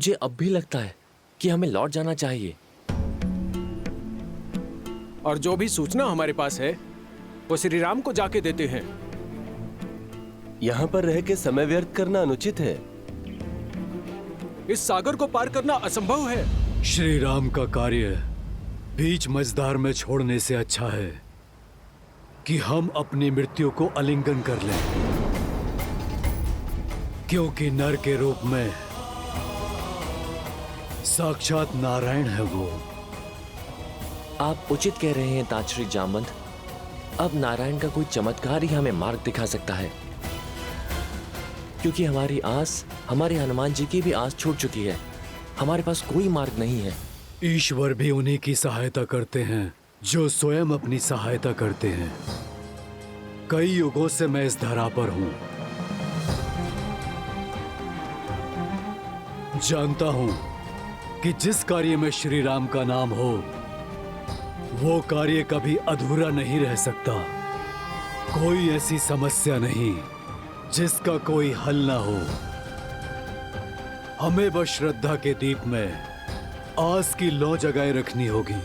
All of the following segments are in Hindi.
मुझे अब भी लगता है कि हमें लौट जाना चाहिए। और जो भी सूचना हमारे पास है वो श्री राम को जाके देते हैं। यहाँ पर रह के समय व्यर्थ करना अनुचित है। इस सागर को पार करना असंभव है। श्री राम का कार्य बीच मझधार में छोड़ने से अच्छा है कि हम अपनी मृत्यु को आलिंगन कर लें, क्योंकि नर के रूप में साक्षात नारायण है वो। आप उचित कह रहे हैं ताजश्री जामवंत। अब नारायण का कोई चमत्कार ही हमें मार्ग दिखा सकता है, क्योंकि हमारी आस, हमारे हनुमान जी की भी आस छूट चुकी है। हमारे पास कोई मार्ग नहीं है। ईश्वर भी उन्हीं की सहायता करते हैं जो स्वयं अपनी सहायता करते हैं। कई युगों से मैं इस धरा पर हूं, जानता हूं कि जिस कार्य में श्री राम का नाम हो वो कार्य कभी अधूरा नहीं रह सकता। कोई ऐसी समस्या नहीं जिसका कोई हल ना हो। हमें बस श्रद्धा के दीप में आस की लौ जगाए रखनी होगी।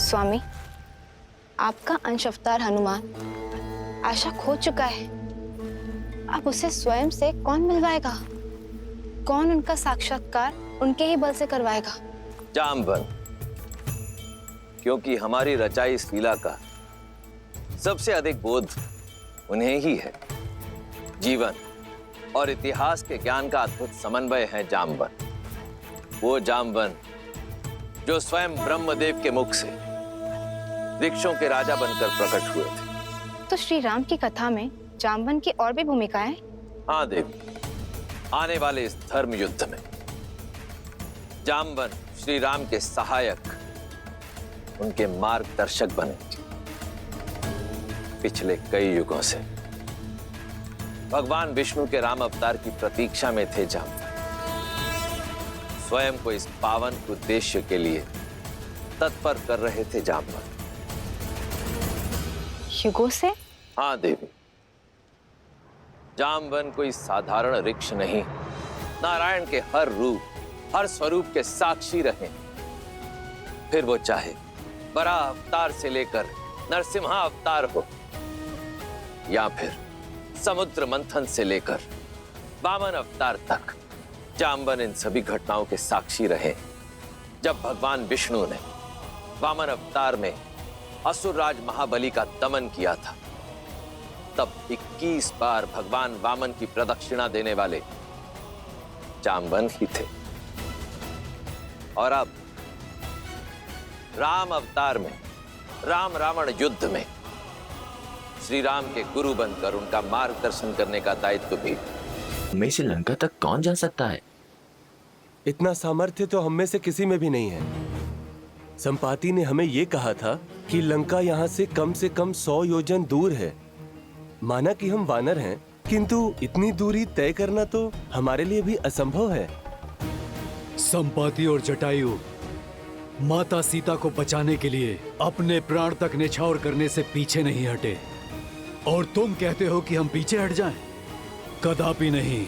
स्वामी, आपका अंश अवतार हनुमान आशा खो चुका है। अब उसे स्वयं से कौन मिलवाएगा? कौन उनका साक्षात्कार उनके ही बल से करवाएगा? जामवंत, क्योंकि हमारी रचाई इस लीला का सबसे अधिक बोध उन्हें ही है। जीवन और इतिहास के ज्ञान का अद्भुत समन्वय है जामवंत। वो जामवंत जो स्वयं ब्रह्मदेव के मुख से वृक्षों के राजा बनकर प्रकट हुए थे। तो श्री राम की कथा में जामवंत की और भी भूमिकाएं? हाँ देवी, आने वाले इस धर्म युद्ध में जामवंत श्री राम के सहायक, उनके मार्गदर्शक बने। पिछले कई युगों से भगवान विष्णु के राम अवतार की प्रतीक्षा में थे जामवंत। स्वयं को इस पावन उद्देश्य के लिए तत्पर कर रहे थे जामवंत। युगों से? हाँ देवी, जामवंत कोई साधारण वृक्ष नहीं, नारायण के हर रूप, हर स्वरूप के साक्षी रहे। फिर वो चाहे बराह अवतार से लेकर नरसिम्हा अवतार हो, या फिर समुद्र मंथन से लेकर वामन अवतार तक, जामवंत इन सभी घटनाओं के साक्षी रहे। जब भगवान विष्णु ने वामन अवतार में असुरराज महाबली का दमन किया था, तब 21 बार भगवान वामन की प्रदक्षिणा देने वाले जामवंत ही थे। और अब राम अवतार में, राम रावण युद्ध में श्री राम के गुरु बनकर उनका मार्गदर्शन करने का दायित्व भी हमें से लंका तक कौन जा सकता है? इतना सामर्थ्य तो हम में से किसी में भी नहीं है। संपाति ने हमें ये कहा था कि लंका यहाँ से कम 100 योजन दूर है। माना कि हम वानर हैं, किंतु इतनी दूरी तय करना तो हमारे लिए भी असंभव है। संपाति और जटायु माता सीता को बचाने के लिए अपने प्राण तक न्यौछावर करने से पीछे नहीं हटे, और तुम कहते हो कि हम पीछे हट जाएं? कदापि नहीं।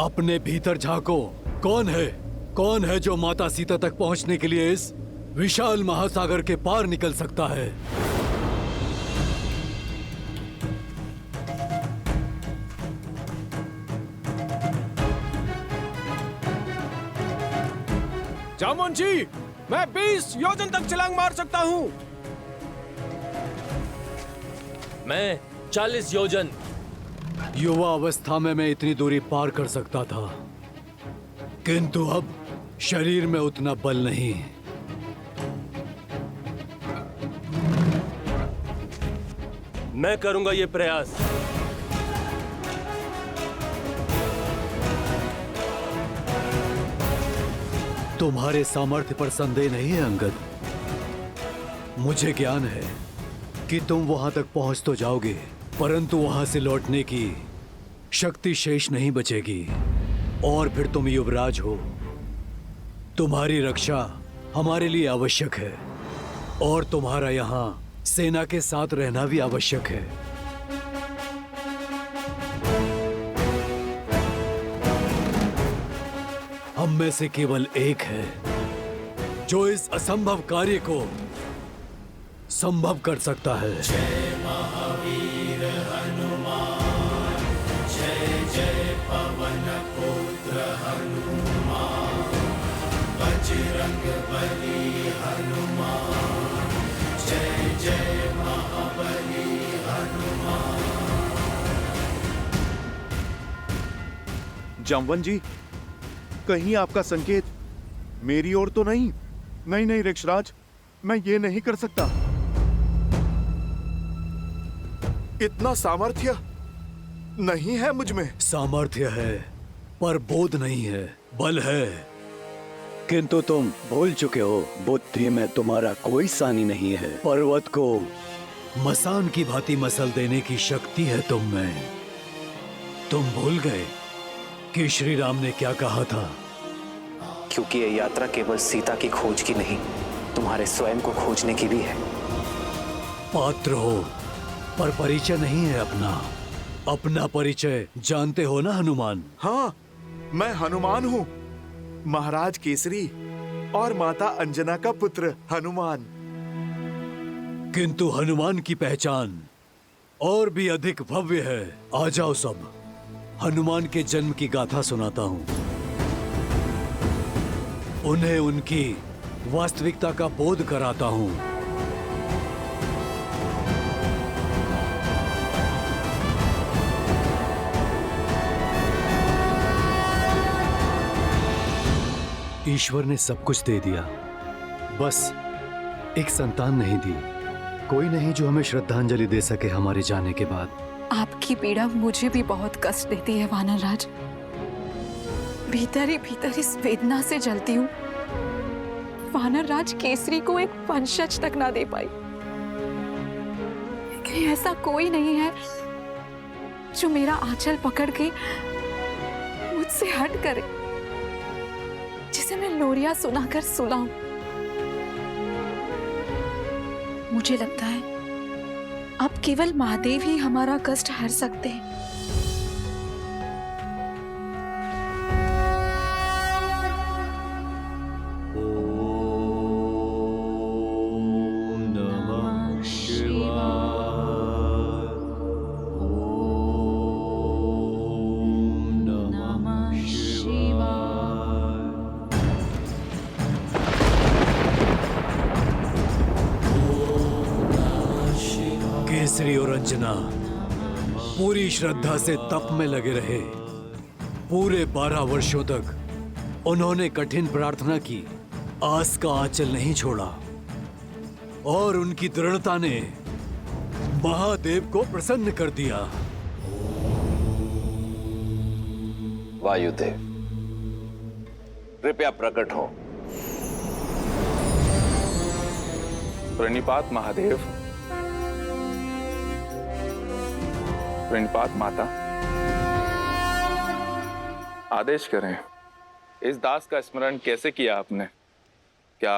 अपने भीतर झांको। कौन है जो माता सीता तक पहुंचने के लिए इस विशाल महासागर के पार निकल सकता है? जामवंत जी, मैं 20 योजन तक छलांग मार सकता हूं। मैं 40 योजन। युवा अवस्था में मैं इतनी दूरी पार कर सकता था, किंतु अब शरीर में उतना बल नहीं। मैं करूंगा ये प्रयास। तुम्हारे सामर्थ्य पर संदेह नहीं है अंगद। मुझे ज्ञान है कि तुम वहां तक पहुंच तो जाओगे, परंतु वहां से लौटने की शक्ति शेष नहीं बचेगी। और फिर तुम युवराज हो, तुम्हारी रक्षा हमारे लिए आवश्यक है। और तुम्हारा यहाँ सेना के साथ रहना भी आवश्यक है। हम में से केवल एक है जो इस असंभव कार्य को संभव कर सकता है। जय महावीर हनुमान, जय जय पवन पुत्र हनुमान, बजरंग बली हनुमान, जय जय महाबली हनुमान। जामवन जी, कहीं आपका संकेत मेरी ओर तो नहीं? नहीं ऋक्षराज, मैं ये नहीं कर सकता। इतना सामर्थ्य नहीं है मुझ में। सामर्थ्य है पर बोध नहीं है, बल है। किंतु तुम भूल चुके हो, बुद्धि में तुम्हारा कोई सानी नहीं है। पर्वत को मसान की भांति मसल देने की शक्ति है तुम में। तुम भूल गए कि श्री राम ने क्या कहा था? क्योंकि ये यात्रा केवल सीता की खोज की नहीं, तुम्हारे स्वयं को खोजने की भी है। पात्र हो पर परिचय नहीं है अपना। अपना परिचय जानते हो ना हनुमान? हाँ, मैं हनुमान हूँ, महाराज केसरी और माता अंजना का पुत्र हनुमान। किंतु हनुमान की पहचान और भी अधिक भव्य है। आ जाओ सब, हनुमान के जन्म की गाथा सुनाता हूँ। उन्हें उनकी वास्तविकता का बोध कराता हूँ। ईश्वर ने सब कुछ दे दिया, बस एक संतान नहीं दी। कोई नहीं जो हमें श्रद्धांजलि दे सके हमारे जाने के बाद। आपकी पीड़ा मुझे भी बहुत कष्ट देती है वानरराज। भीतर ही भीतर इस वेदना से जलती हूँ। वानरराज केसरी को एक वंशज तक ना दे पाई। कि ऐसा कोई नहीं है जो मेरा आंचल पकड़ के मुझसे हट करे, जिसे मैं लोरियां सुनाकर सुलाऊं। मुझे लगता है अब केवल महादेव ही हमारा कष्ट हर सकते हैं। केसरी और अंजना पूरी श्रद्धा से तप में लगे रहे। पूरे 12 वर्षों तक उन्होंने कठिन प्रार्थना की, आस का आंचल नहीं छोड़ा और उनकी दृढ़ता ने महादेव को प्रसन्न कर दिया। वायुदेव, कृपया प्रकट हो। प्रणिपात महादेव, प्रणिपात माता। आदेश करें, इस दास का स्मरण कैसे किया आपने? क्या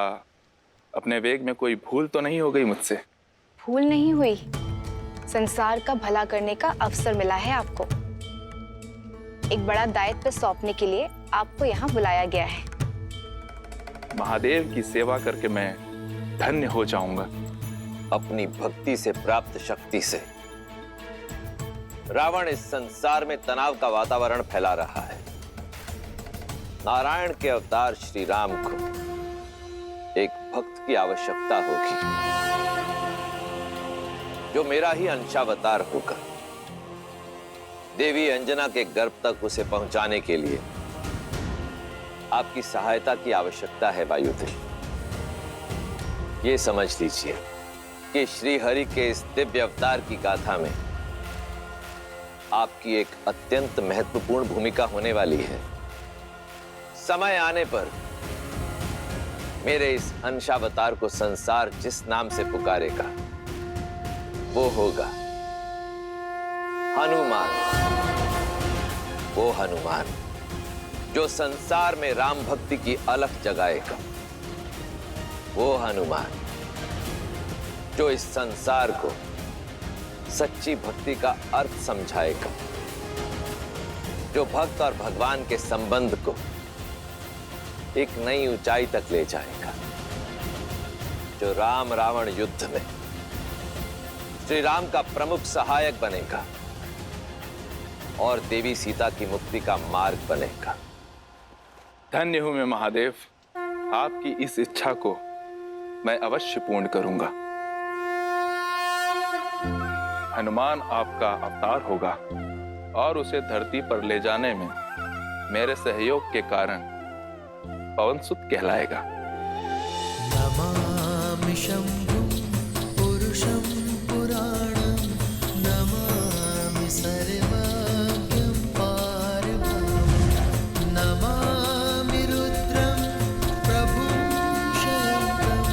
अपने वेग में कोई भूल तो नहीं हो गई मुझसे? भूल नहीं हुई, संसार का भला करने का अवसर मिला है आपको। एक बड़ा दायित्व सौंपने के लिए आपको यहाँ बुलाया गया है। महादेव की सेवा करके मैं धन्य हो जाऊंगा। अपनी भक्ति से प्राप्त शक्ति से रावण इस संसार में तनाव का वातावरण फैला रहा है। नारायण के अवतार श्री राम को एक भक्त की आवश्यकता होगी, जो मेरा ही अंशावतार होगा। देवी अंजना के गर्भ तक उसे पहुंचाने के लिए आपकी सहायता की आवश्यकता है वायुदेव। ये समझ लीजिए कि श्री हरि के इस दिव्य अवतार की गाथा में आपकी एक अत्यंत महत्वपूर्ण भूमिका होने वाली है। समय आने पर मेरे इस अंशावतार को संसार जिस नाम से पुकारेगा वो होगा हनुमान। वो हनुमान जो संसार में राम भक्ति की अलख जगाएगा। वो हनुमान जो इस संसार को सच्ची भक्ति का अर्थ समझाएगा, जो भक्त और भगवान के संबंध को एक नई ऊंचाई तक ले जाएगा, जो राम रावण युद्ध में श्री राम का प्रमुख सहायक बनेगा और देवी सीता की मुक्ति का मार्ग बनेगा। धन्य हूं मैं महादेव, आपकी इस इच्छा को मैं अवश्य पूर्ण करूंगा। हनुमान आपका अवतार होगा और उसे धरती पर ले जाने में मेरे सहयोग के कारण पवनसुत कहलाएगा। नमामि शंभुं पुरुषं पुराणं, नमामि सर्वज्ञं पारब्रह्मं, नमामि रुद्रं प्रभुं शयन्तं,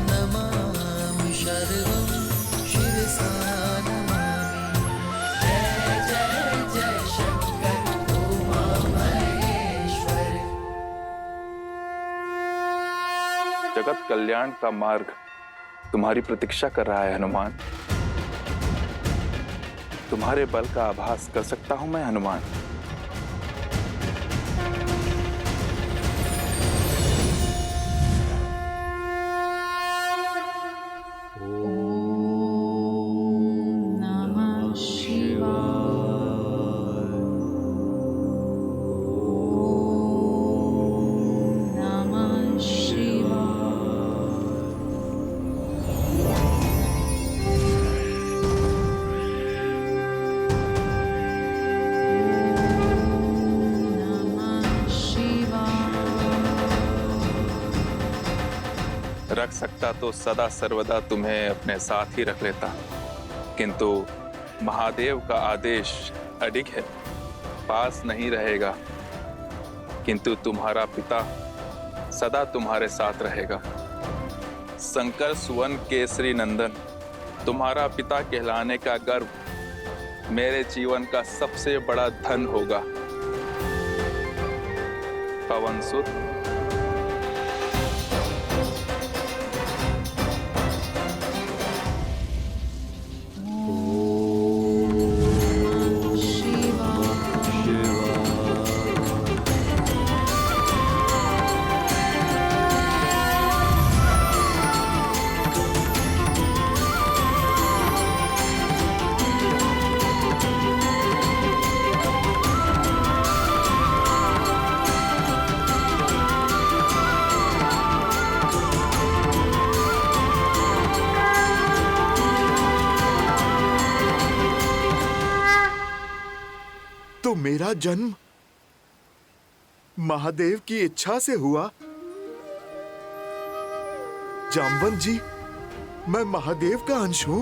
नमामि शर्वं शिरसा नमामि। जय जय जय शंकर उमा महेश्वर। जगत कल्याण का मार्ग तुम्हारी प्रतीक्षा कर रहा है हनुमान। तुम्हारे बल का आभास कर सकता हूं मैं हनुमान। नमः शिवाय। नमः शिवाय। नमः शिवाय। रख सकता तो सदा सर्वदा तुम्हें अपने साथ ही रख लेता, किंतु महादेव का आदेश अडिग है, पास नहीं रहेगा, किंतु तुम्हारा पिता सदा तुम्हारे साथ रहेगा। शंकर सुवन केसरी नंदन, तुम्हारा पिता कहलाने का गर्व मेरे जीवन का सबसे बड़ा धन होगा। पवनसुत, तो मेरा जन्म महादेव की इच्छा से हुआ। जामवंत जी, मैं महादेव का अंश हूं।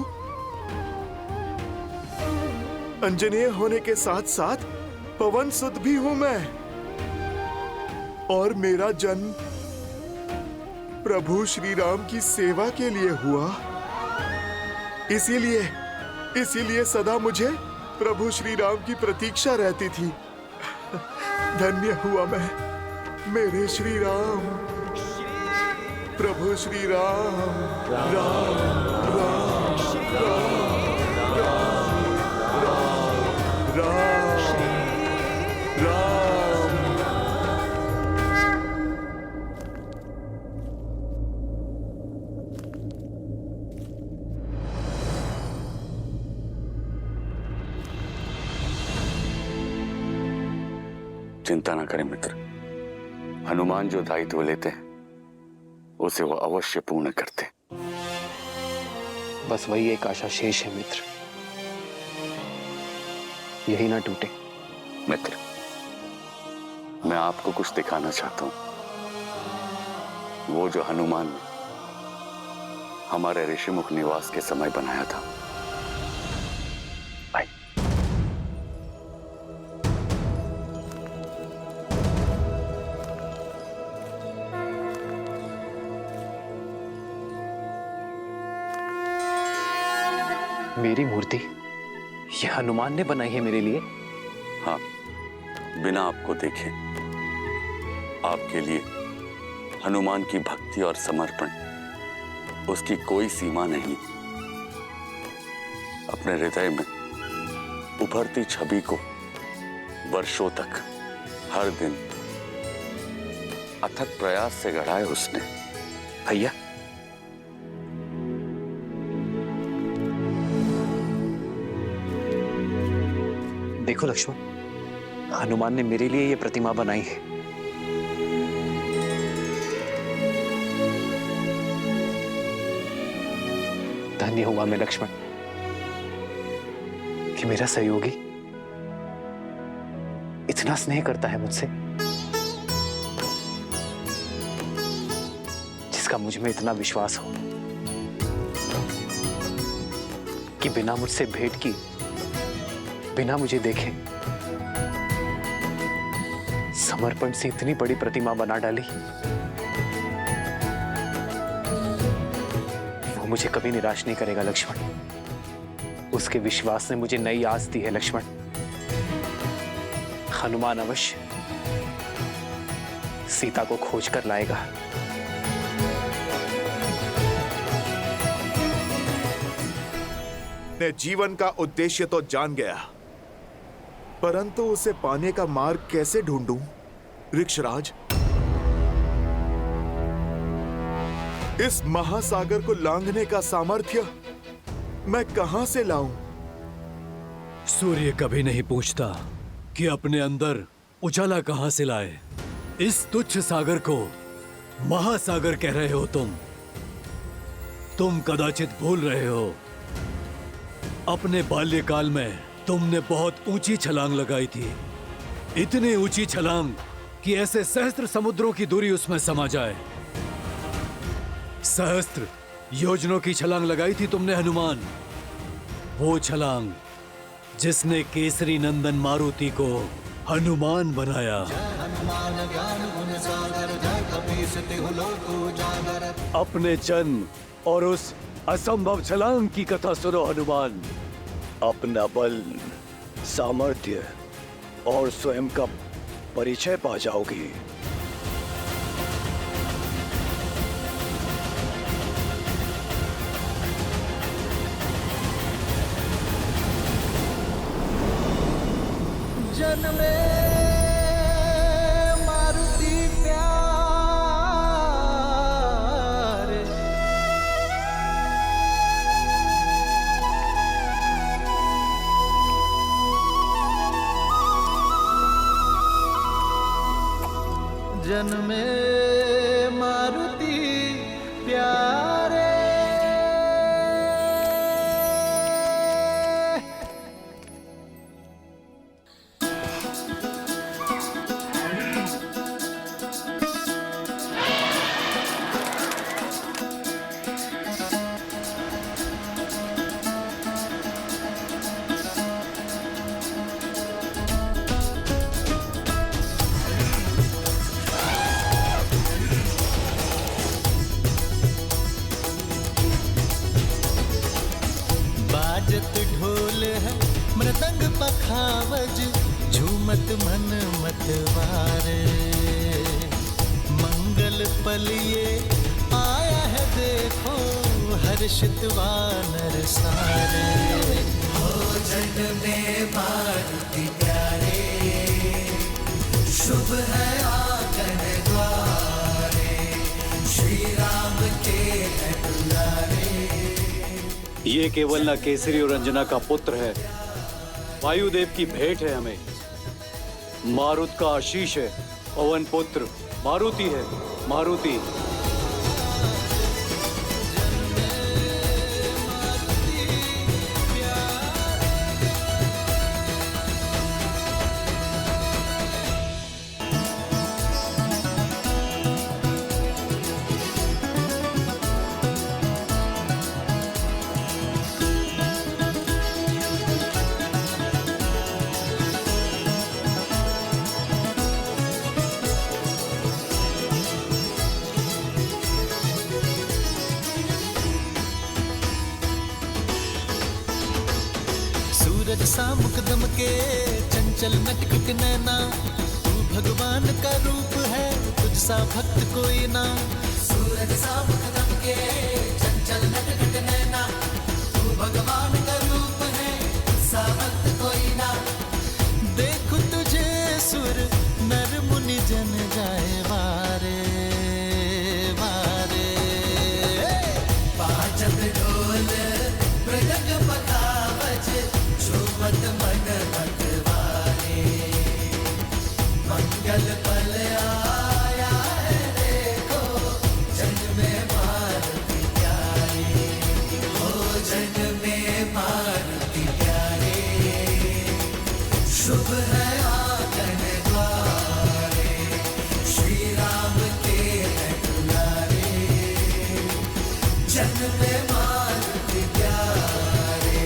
अंजनेय होने के साथ साथ पवनसुत भी हूं मैं, और मेरा जन्म प्रभु श्री राम की सेवा के लिए हुआ। इसीलिए सदा मुझे प्रभु श्री राम की प्रतीक्षा रहती थी। धन्य हुआ मैं, मेरे श्री राम, प्रभु श्री राम, राम राम राम राम राम राम। चिंता ना करें मित्र, हनुमान जो दायित्व लेते हैं उसे वो अवश्य पूर्ण करते। बस वही एक आशा शेष है मित्र, यही ना टूटे। मित्र, मैं आपको कुछ दिखाना चाहता हूं। वो जो हनुमान ने हमारे ऋषिमुख निवास के समय बनाया था। भाई, मेरी मूर्ति ये हनुमान ने बनाई है मेरे लिए? हाँ, बिना आपको देखे आपके लिए हनुमान की भक्ति और समर्पण, उसकी कोई सीमा नहीं। अपने हृदय में उभरती छवि को वर्षों तक हर दिन अथक प्रयास से गढ़ा है उसने। भैया, देखो लक्ष्मण, हनुमान ने मेरे लिए ये प्रतिमा बनाई है। धन्य हुआ मैं लक्ष्मण कि मेरा सहयोगी इतना स्नेह करता है मुझसे, जिसका मुझ में इतना विश्वास हो कि बिना मुझसे भेंट की, बिना मुझे देखे समर्पण से इतनी बड़ी प्रतिमा बना डाली। वो मुझे कभी निराश नहीं करेगा लक्ष्मण। उसके विश्वास ने मुझे नई आस दी है लक्ष्मण। हनुमान अवश्य सीता को खोज कर लाएगा। मैं जीवन का उद्देश्य तो जान गया, परंतु उसे पाने का मार्ग कैसे ढूंढूं? ऋक्षराज, इस महासागर को लांघने का सामर्थ्य मैं कहां से लाऊं? सूर्य कभी नहीं पूछता कि अपने अंदर उजाला कहां से लाए। इस तुच्छ सागर को महासागर कह रहे हो तुम कदाचित भूल रहे हो, अपने बाल्यकाल में तुमने बहुत ऊंची छलांग लगाई थी। इतनी ऊंची छलांग कि ऐसे सहस्त्र समुद्रों की दूरी उसमें समा जाए। सहस्त्र योजनों की छलांग लगाई थी तुमने हनुमान। वो छलांग जिसने केसरी नंदन मारुति को हनुमान बनाया। अपने जन्म और उस असंभव छलांग की कथा सुनो हनुमान। अपना बल, सामर्थ्य और स्वयं का परिचय पा जाओगी। जन्मे मारुति प्यारे, जन्मे मारुति प्यारे। बाजत ढोल है मृदंग पखावज, झूमत मन मतवारे। मंगल पल ये आया है देखो, हर्षित वानर सारे। हो जन्मे मारुति प्यारे, शुभ है आंगन द्वारे, श्री राम के है दुलारे। ये केवल न केसरी और अंजना का पुत्र है, वायुदेव की भेंट है हमें। मारुत का आशीष है, पवन पुत्र मारुति है, मारुति। सूरज सा मुकदम के चंचल नटखट नैना, तू भगवान का रूप है, तुझ सा भक्त कोई ना। सूरज सा मुकदम के चंचल नटखट नैना, तू भगवान का रूप है, मत मन मत वाले, मंगल पल आया है देखो, जन्म में मारुति प्यारे, हो जन्म में मारुति प्यारे, शुभ है आंगन द्वारे, श्री राम के हैं दुलारे, जन्म में मारुति प्यारे।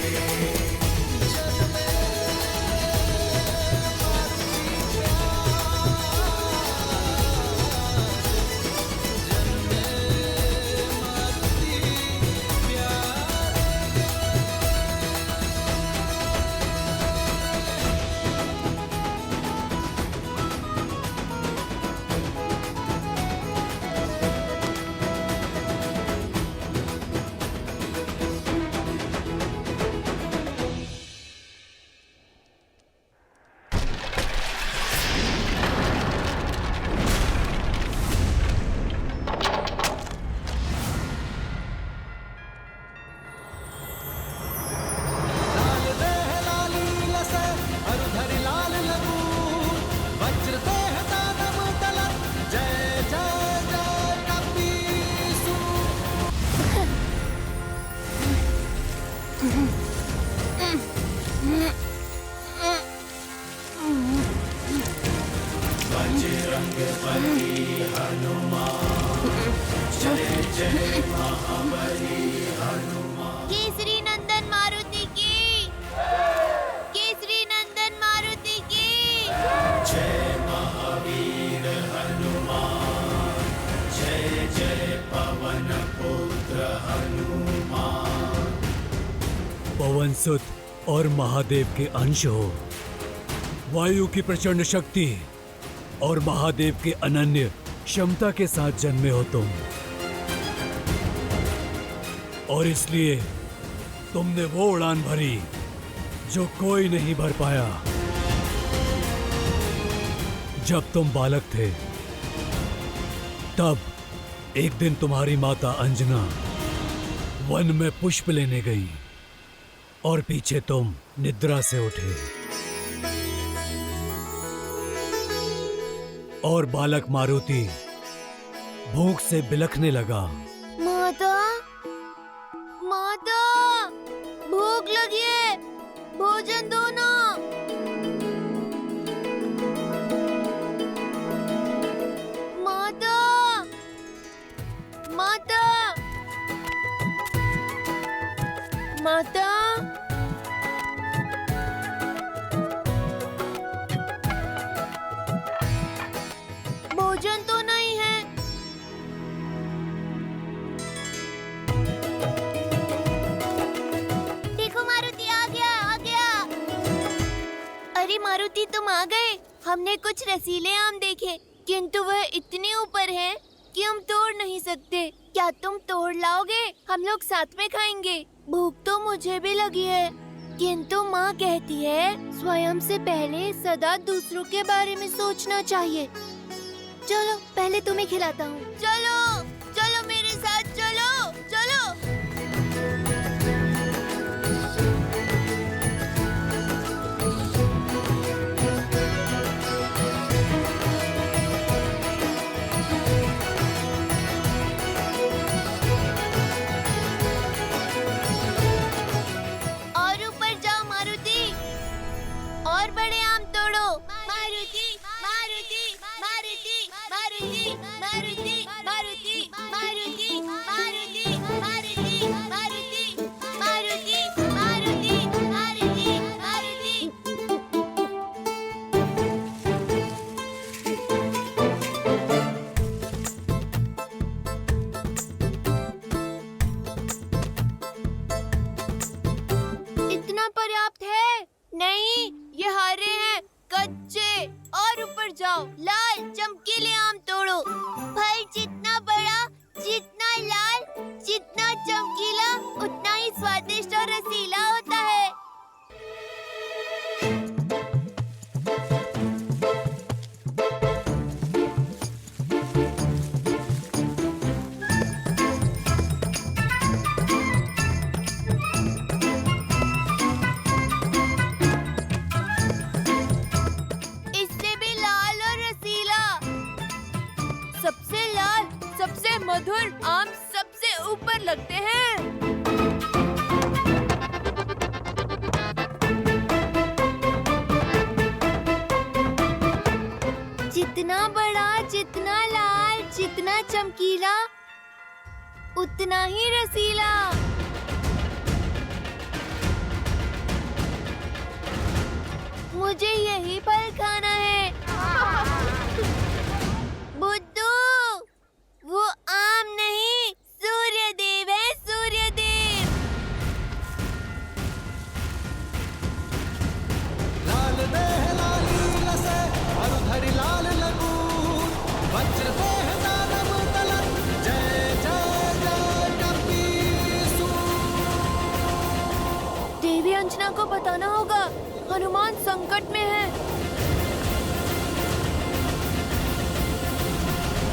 केसरी नंदन मारुति की, केसरी नंदन मारुति की। जय महावीर हनुमान, जय जय पवन पुत्र हनुमान। पवन सुत और महादेव के अंश हो, वायु की प्रचंड शक्ति और महादेव के अनन्य क्षमता के साथ जन्मे हो तुम, और इसलिए तुमने वो उड़ान भरी जो कोई नहीं भर पाया। जब तुम बालक थे तब एक दिन तुम्हारी माता अंजना वन में पुष्प लेने गई और पीछे तुम निद्रा से उठे, और बालक मारुति भूख से बिलखने लगा। माता, माता, भूख लगी है, भोजन दो ना। माता, माता, माता। भोजन तो नहीं है। देखो मारुति आ गया, आ गया। अरे मारुति तुम आ गए। हमने कुछ रसीले आम देखे, किंतु वह इतने ऊपर हैं कि हम तोड़ नहीं सकते। क्या तुम तोड़ लाओगे? हम लोग साथ में खाएंगे। भूख तो मुझे भी लगी है, किंतु माँ कहती है स्वयं से पहले सदा दूसरों के बारे में सोचना चाहिए। चलो पहले तुम्हें खिलाता हूँ। चलो चलो मेरे साथ, चलो चलो। और ऊपर जाओ मारुति, और बड़े आम तोड़ो। मारुति मारुति मारुति मारुति मारुति मारुति मारुति मारुति मारुति मारुति मारुति मारुति मारुति मारुति। इतना पर्याप्त है? नहीं, ये हरे हैं, कच्चे। और ऊपर जाओ, लाल चमकीले आम तोड़ो। फल जितना बड़ा, जितना लाल, जितना चमकीला, उतना ही स्वादिष्ट और रसीला होता है। जितना चमकीला उतना ही रसीला। मुझे यही फल खाना है। बुद्धू, वो आम नहीं, सूर्यदेव है, सूर्यदेव। लाल देह लाली लसे मरुधरि लाल लगून, वज्र देह दानव तलन, जय जय जय कपीसू। देवी अंजना को बताना होगा, हनुमान संकट में है।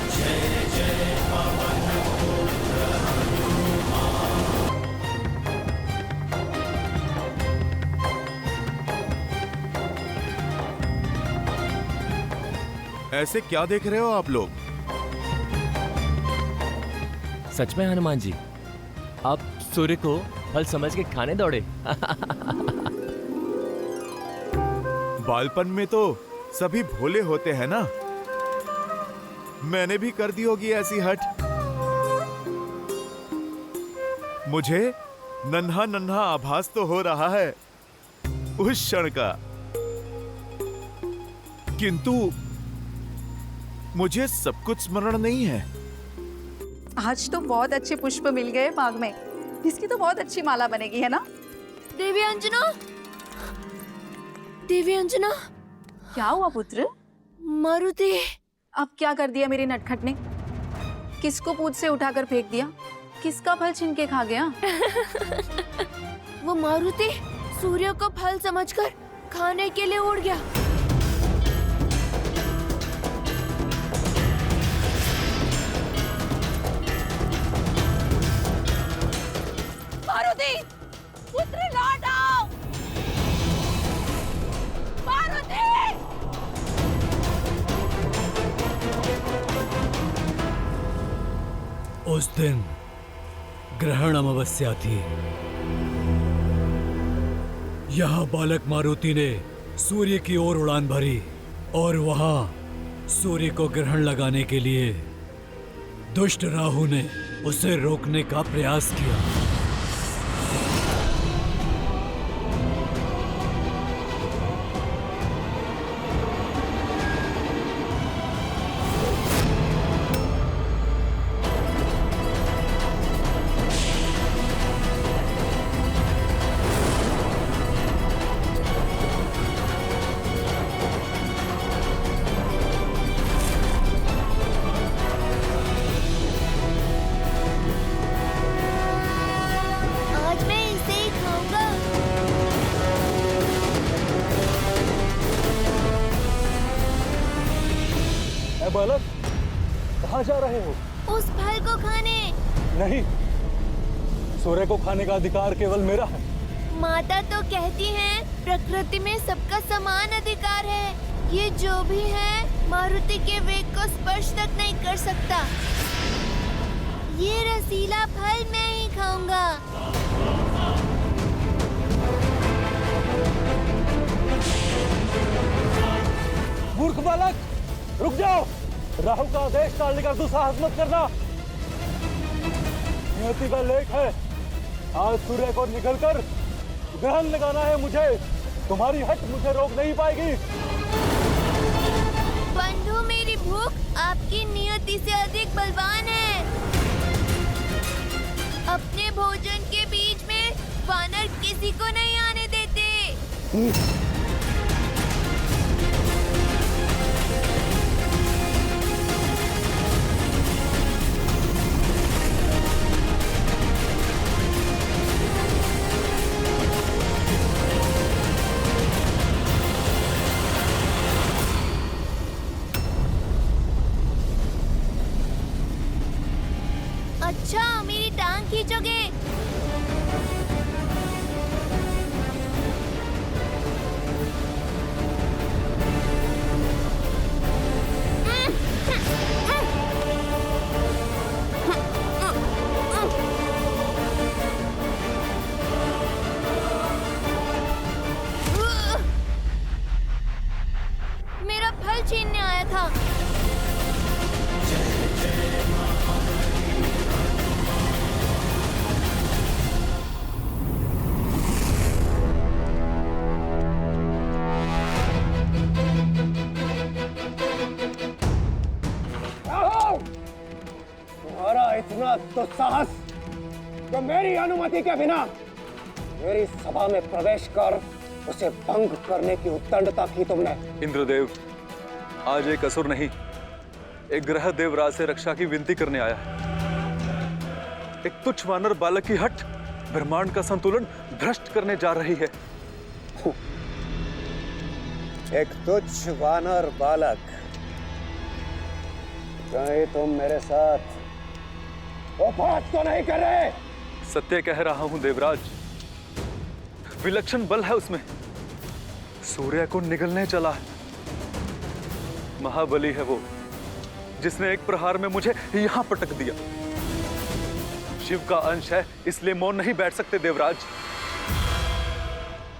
जय जय पवन पुत्र हनुमान। ऐसे क्या देख रहे हो आप लोग? सच में हनुमान जी, आप सूर्य को फल समझ के खाने दौड़े। बालपन में तो सभी भोले होते हैं ना, मैंने भी कर दी होगी ऐसी हट। मुझे नन्हा नन्हा आभास तो हो रहा है उस क्षण का, किंतु मुझे सब कुछ स्मरण नहीं है। आज तो बहुत अच्छे पुष्प मिल गए बाग में, इसकी तो बहुत अच्छी माला बनेगी, है ना? देवी अंजना, देवी अंजना। क्या हुआ पुत्र? मारुति। अब क्या कर दिया मेरे नटखट ने? किसको पूछ से उठाकर फेंक दिया? किसका फल छीन के खा गया? वो मारुति सूर्य को फल समझकर खाने के लिए उड़ गया। मारुति, पुत्र लौट आओ! मारुति! उस दिन ग्रहण अमावस्या थी। यहाँ बालक मारुति ने सूर्य की ओर उड़ान भरी और वहां सूर्य को ग्रहण लगाने के लिए दुष्ट राहु ने उसे रोकने का प्रयास किया। बालक, कहाँ जा रहे हो? उस फल को खाने। नहीं, सूर्य को खाने का अधिकार केवल मेरा है। माता तो कहती हैं, प्रकृति में सबका समान अधिकार है। ये जो भी है मारुति के वेग को स्पर्श तक नहीं कर सकता। ये रसीला फल मैं ही खाऊंगा। मूर्ख बालक, रुक जाओ। राहु का आदेश टालने का दुस्साहस मत करना। नियति का लेख है, आज सूर्य को निकलकर ग्रहण लगाना है मुझे। तुम्हारी हट मुझे रोक नहीं पाएगी। बंधु, मेरी भूख आपकी नियति से अधिक बलवान है। अपने भोजन के बीच में वानर किसी को नहीं आने देते। अच्छा, मेरी टांग खींचोगे? इतना दुस्साहस कि मेरी अनुमति के बिना मेरी सभा में प्रवेश कर उसे भंग करने की उद्दंडता की तुमने। इंद्रदेव, आज एक असुर नहीं, एक ग्रह देवराज से रक्षा की विनती करने आया है। एक तुच्छ वानर बालक की हट ब्रह्मांड का संतुलन भ्रष्ट करने जा रही है। एक तुच्छ वानर बालक, कहीं तुम मेरे साथ उपहास तो नहीं कर रहे? सत्य कह रहा हूं देवराज, विलक्षण बल है उसमें, सूर्य को निगलने चला है। महाबली है वो, जिसने एक प्रहार में मुझे यहां पटक दिया। शिव का अंश है, इसलिए मौन नहीं बैठ सकते देवराज।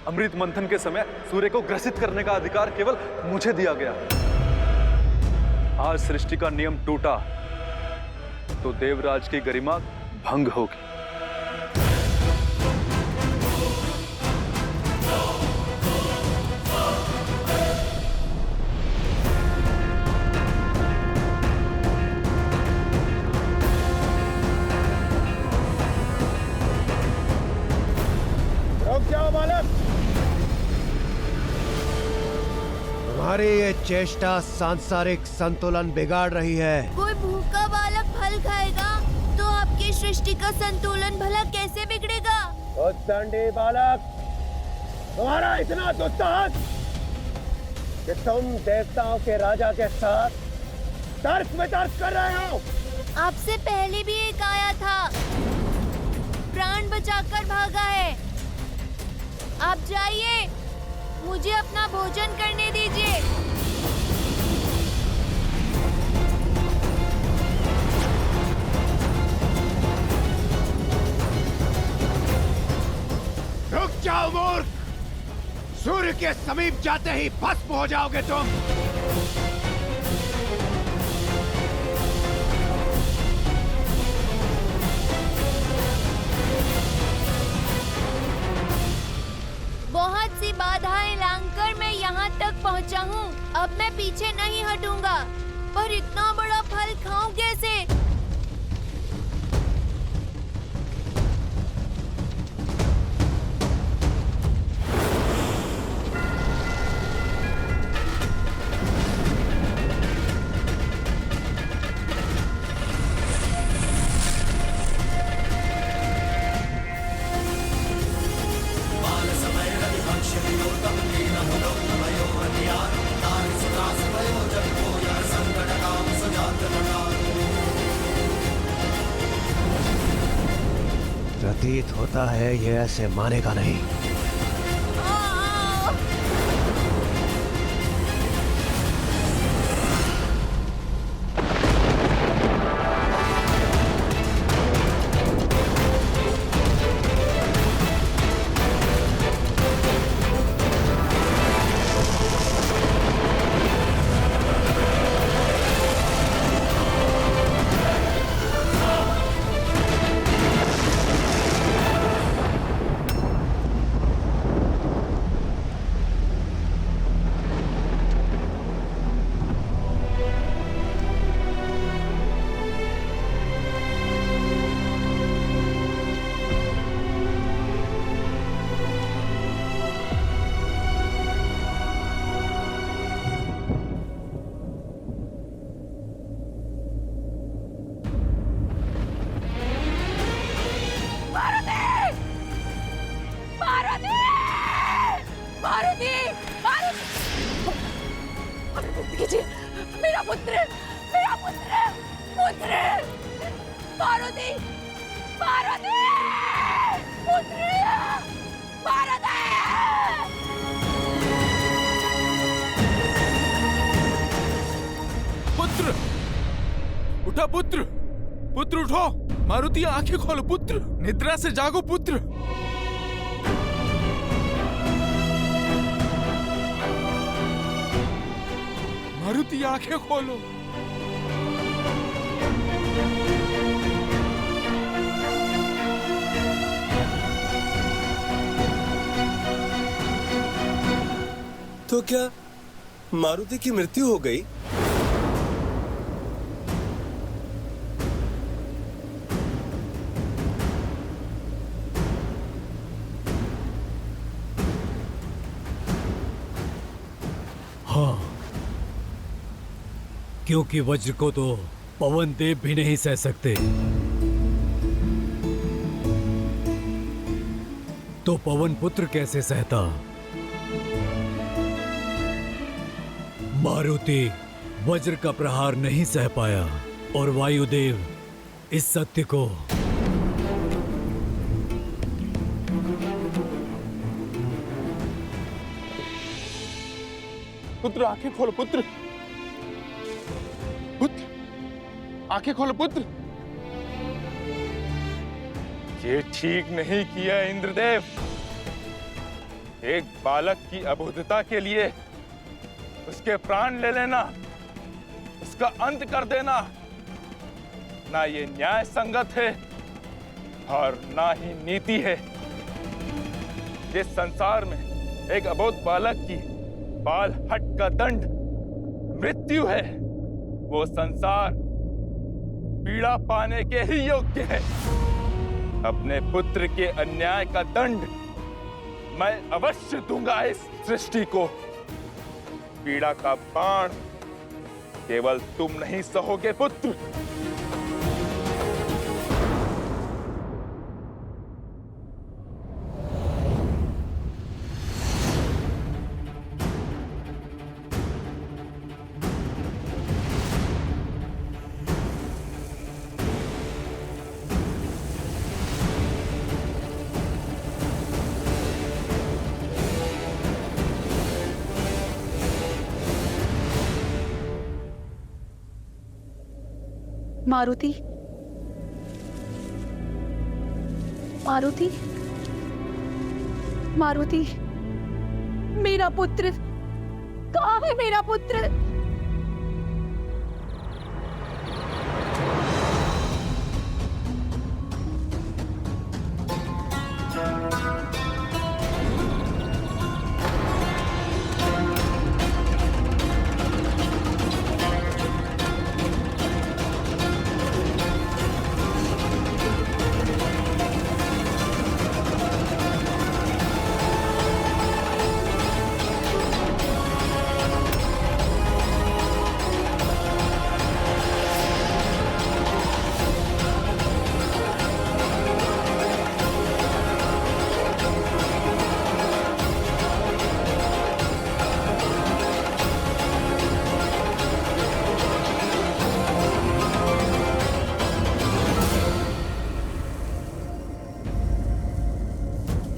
अमृत मंथन के समय सूर्य को ग्रसित करने का अधिकार केवल मुझे दिया गया। आज सृष्टि का नियम टूटा तो देवराज की गरिमा भंग होगी। रुक जाओ बालक, तुम्हारी ये चेष्टा सांसारिक संतुलन बिगाड़ रही है। कोई भूखा बालक फल खाएगा तो आपकी सृष्टि का संतुलन भला कैसे बिगड़ेगा? उद्दंडी बालक, तुम्हारा इतना दुस्साहस कि तुम देवताओं के राजा के साथ तर्क वितर्क कर रहे हो। आपसे पहले भी एक आया था, प्राण बचाकर भागा है। आप जाइए, मुझे अपना भोजन करने दीजिए। रुक जाओ मूर्ख, सूर्य के समीप जाते ही भस्म हो जाओगे तुम। बहुत सी बाधाएं लांघकर मैं यहाँ तक पहुँचा हूँ। अब मैं पीछे नहीं हटूंगा, पर इतना बड़ा फल खाऊं कैसे? प्रतीत होता है ये ऐसे मानेगा नहीं। मेरा पुत्र, मेरा पुत्र, पुत्र, पार्वती, पार्वती, पुत्र, पार्वती। पुत्र, उठा पुत्र, पुत्र उठो, मारुति आंखें खोलो पुत्र, निद्रा से जागो पुत्र। मारुति आंखें खोलो। तो क्या मारुति की मृत्यु हो गई? हाँ, क्योंकि वज्र को तो पवन देव भी नहीं सह सकते, तो पवन पुत्र कैसे सहता? मारुति वज्र का प्रहार नहीं सह पाया और वायुदेव इस सत्य को पुत्र आंखें खोलो पुत्र, पुत्र आंखें खोलो पुत्र। ये ठीक नहीं किया इंद्रदेव। एक बालक की अबोधता के लिए उसके प्राण ले लेना, उसका अंत कर देना, ना ये न्याय संगत है और ना ही नीति है। इस संसार में एक अबोध बालक की बाल हट का दंड मृत्यु है। वो संसार पीड़ा पाने के ही योग्य है। अपने पुत्र के अन्याय का दंड मैं अवश्य दूंगा इस सृष्टि को। पीड़ा का बाण केवल तुम नहीं सहोगे पुत्र। मारुति, मारुति, मारुति, मेरा पुत्र कहाँ है? मेरा पुत्र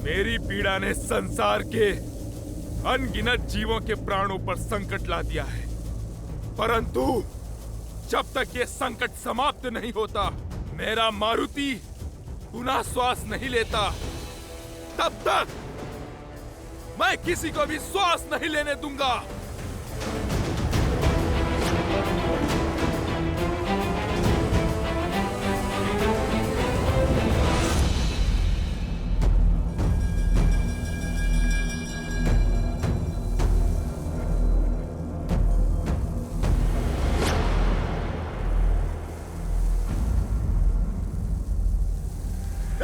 मेरी पीड़ा ने संसार के अनगिनत जीवों के प्राणों पर संकट ला दिया है, परंतु जब तक ये संकट समाप्त नहीं होता, मेरा मारुति पुनः श्वास नहीं लेता, तब तक मैं किसी को भी श्वास नहीं लेने दूंगा।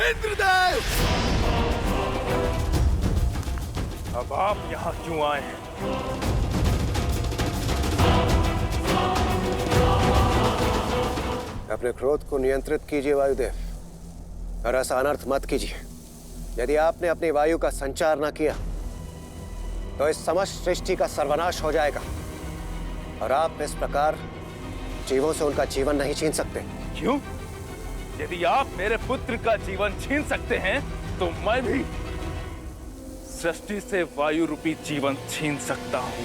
इंद्रदेव, अब आप यहाँ क्यों आए हैं? अपने क्रोध को नियंत्रित कीजिए वायुदेव, और ऐसा अनर्थ मत कीजिए। यदि आपने अपनी वायु का संचार न किया तो इस समस्त सृष्टि का सर्वनाश हो जाएगा, और आप इस प्रकार जीवों से उनका जीवन नहीं छीन सकते। क्यों? यदि आप मेरे पुत्र का जीवन छीन सकते हैं, तो मैं भी सृष्टि से वायु रूपी जीवन छीन सकता हूं।